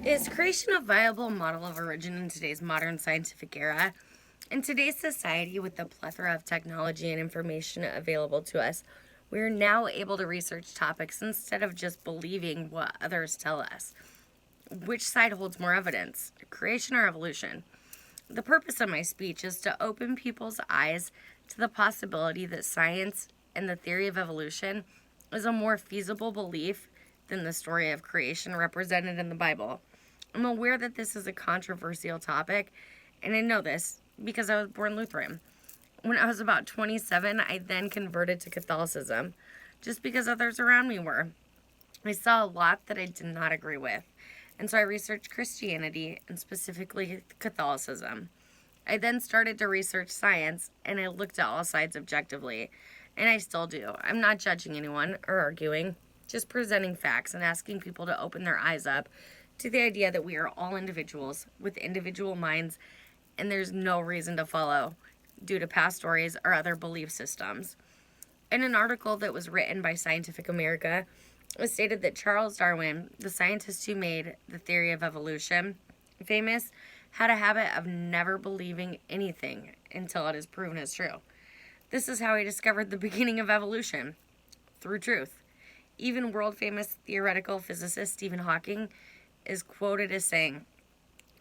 Is creation a viable model of origin in today's modern scientific era? In today's society, with the plethora of technology and information available to us, we are now able to research topics instead of just believing what others tell us. Which side holds more evidence, creation or evolution? The purpose of my speech is to open people's eyes to the possibility that science and the theory of evolution is a more feasible belief than the story of creation represented in the Bible. I'm aware that this is a controversial topic, and I know this because I was born Lutheran. When I was about 27, I then converted to Catholicism, just because others around me were. I saw a lot that I did not agree with, and so I researched Christianity and specifically Catholicism. I then started to research science, and I looked at all sides objectively, and I still do. I'm not judging anyone or arguing, just presenting facts and asking people to open their eyes up to the idea that we are all individuals with individual minds, and there's no reason to follow due to past stories or other belief systems. In an article that was written by Scientific America, it was stated that Charles Darwin, the scientist who made the theory of evolution famous, had a habit of never believing anything until it is proven as true. This is how he discovered the beginning of evolution, through truth. Even world famous theoretical physicist Stephen Hawking is quoted as saying,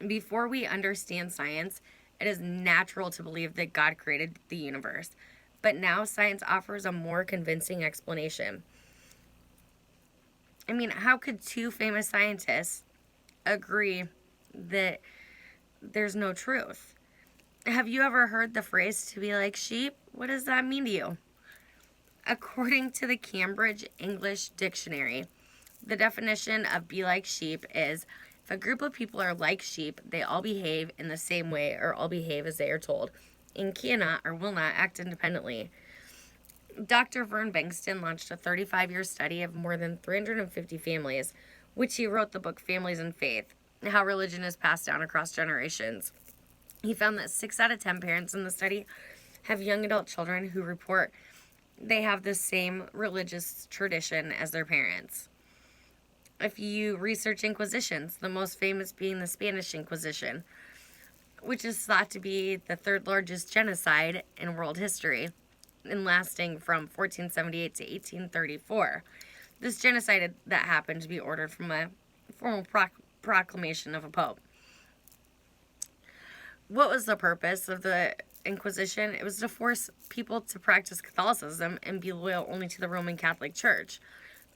"Before we understand science, it is natural to believe that God created the universe. But now science offers a more convincing explanation." I mean, how could two famous scientists agree that there's no truth? Have you ever heard the phrase to be like sheep? What does that mean to you? According to the Cambridge English Dictionary, the definition of be like sheep is if a group of people are like sheep, they all behave in the same way or all behave as they are told and cannot or will not act independently. Dr. Vern Bankston launched a 35-year study of more than 350 families, which he wrote the book Families and Faith, How Religion is Passed Down Across Generations. He found that 6 out of 10 parents in the study have young adult children who report they have the same religious tradition as their parents. If you research Inquisitions, the most famous being the Spanish Inquisition, which is thought to be the third largest genocide in world history and lasting from 1478 to 1834. This genocide that happened to be ordered from a formal proclamation of a pope. What was the purpose of the Inquisition? It was to force people to practice Catholicism and be loyal only to the Roman Catholic Church,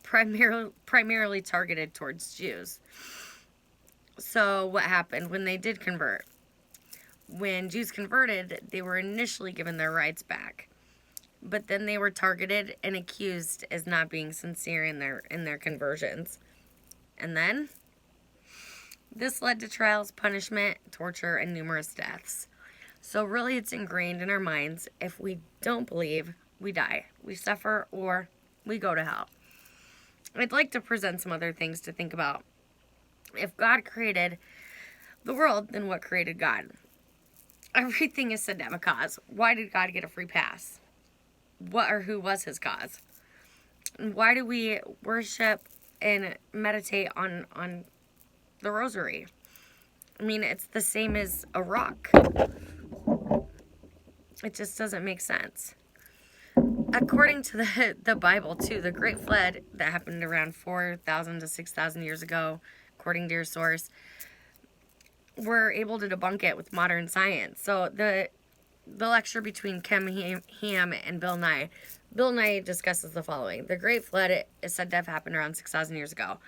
primarily targeted towards Jews. So what happened when they did convert? When Jews converted, they were initially given their rights back, but then they were targeted and accused as not being sincere in their conversions. And then this led to trials, punishment, torture, and numerous deaths. So really it's ingrained in our minds, if we don't believe, we die. We suffer or we go to hell. I'd like to present some other things to think about. If God created the world, then what created God? Everything is said to have a cause. Why did God get a free pass? What or who was his cause? And why do we worship and meditate on the rosary? I mean, it's the same as a rock. It just doesn't make sense. According to the Bible, too, the Great Flood that happened around 4,000 to 6,000 years ago, according to your source, we're able to debunk it with modern science. So the lecture between Ken Ham and Bill Nye. Bill Nye discusses the following. The Great Flood is said to have happened around 6,000 years ago.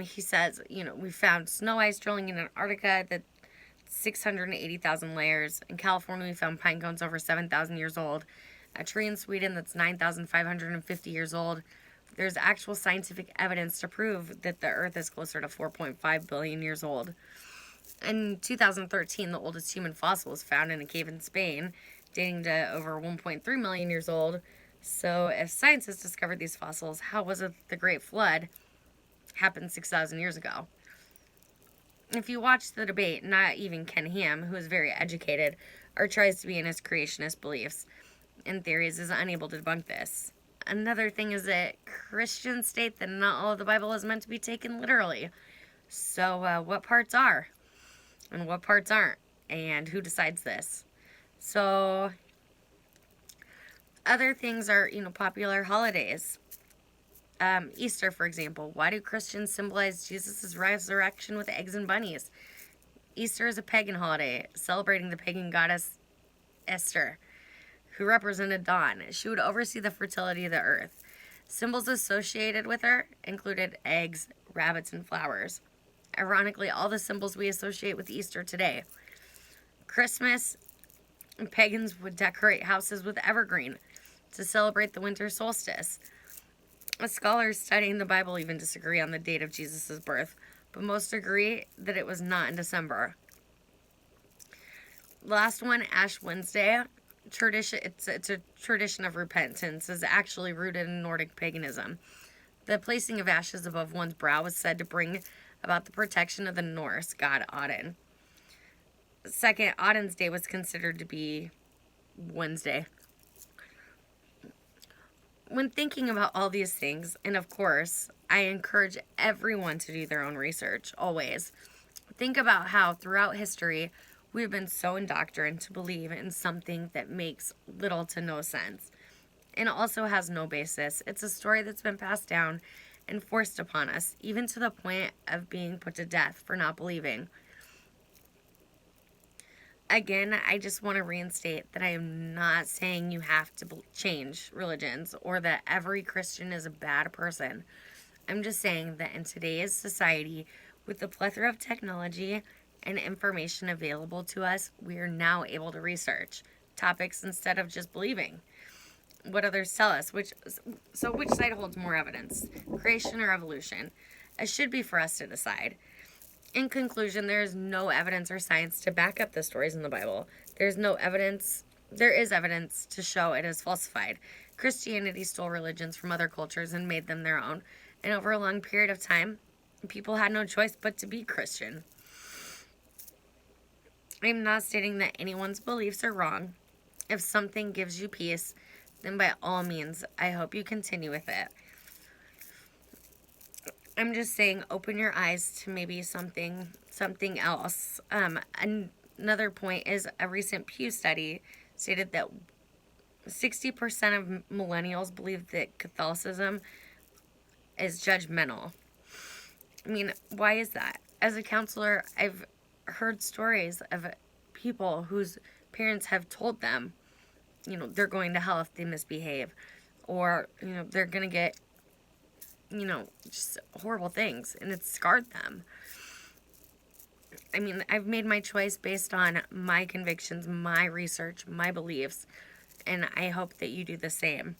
He says, we found snow ice drilling in Antarctica that 680,000 layers. In California, we found pine cones over 7,000 years old. A tree in Sweden that's 9,550 years old. There's actual scientific evidence to prove that the Earth is closer to 4.5 billion years old. In 2013, the oldest human fossil was found in a cave in Spain, dating to over 1.3 million years old. So if science has discovered these fossils, how was it the Great Flood happened 6,000 years ago? If you watch the debate, not even Ken Ham, who is very educated or tries to be in his creationist beliefs and theories, is unable to debunk this. Another thing is that Christians state that not all of the Bible is meant to be taken literally. So, what parts are and what parts aren't? And who decides this? So, other things are, popular holidays. Easter, for example. Why do Christians symbolize Jesus' resurrection with eggs and bunnies? Easter is a pagan holiday celebrating the pagan goddess Esther, who represented dawn. She would oversee the fertility of the earth. Symbols associated with her included eggs, rabbits, and flowers. Ironically, all the symbols we associate with Easter today. Christmas, pagans would decorate houses with evergreen to celebrate the winter solstice. Scholars studying the Bible even disagree on the date of Jesus' birth, but most agree that it was not in December. Last one, Ash Wednesday. It's a tradition of repentance, is actually rooted in Nordic paganism. The placing of ashes above one's brow was said to bring about the protection of the Norse god Odin. Second, Odin's day was considered to be Wednesday. When thinking about all these things, and of course, I encourage everyone to do their own research, always. Think about how throughout history, we've been so indoctrinated to believe in something that makes little to no sense and also has no basis. It's a story that's been passed down and forced upon us, even to the point of being put to death for not believing. Again, I just want to reinstate that I am not saying you have to change religions or that every Christian is a bad person. I'm just saying that in today's society, with the plethora of technology and information available to us, we are now able to research topics instead of just believing what others tell us. Which side holds more evidence, creation or evolution? It should be for us to decide. In conclusion, there is no evidence or science to back up the stories in the Bible. There is evidence to show it is falsified. Christianity stole religions from other cultures and made them their own. And over a long period of time, people had no choice but to be Christian. I'm not stating that anyone's beliefs are wrong. If something gives you peace, then by all means, I hope you continue with it. I'm just saying, open your eyes to maybe something else. Another point is a recent Pew study stated that 60% of millennials believe that Catholicism is judgmental. I mean, why is that? As a counselor, I've heard stories of people whose parents have told them, they're going to hell if they misbehave, or, they're going to get, just horrible things, and it's scarred them. I mean, I've made my choice based on my convictions, my research, my beliefs, and I hope that you do the same.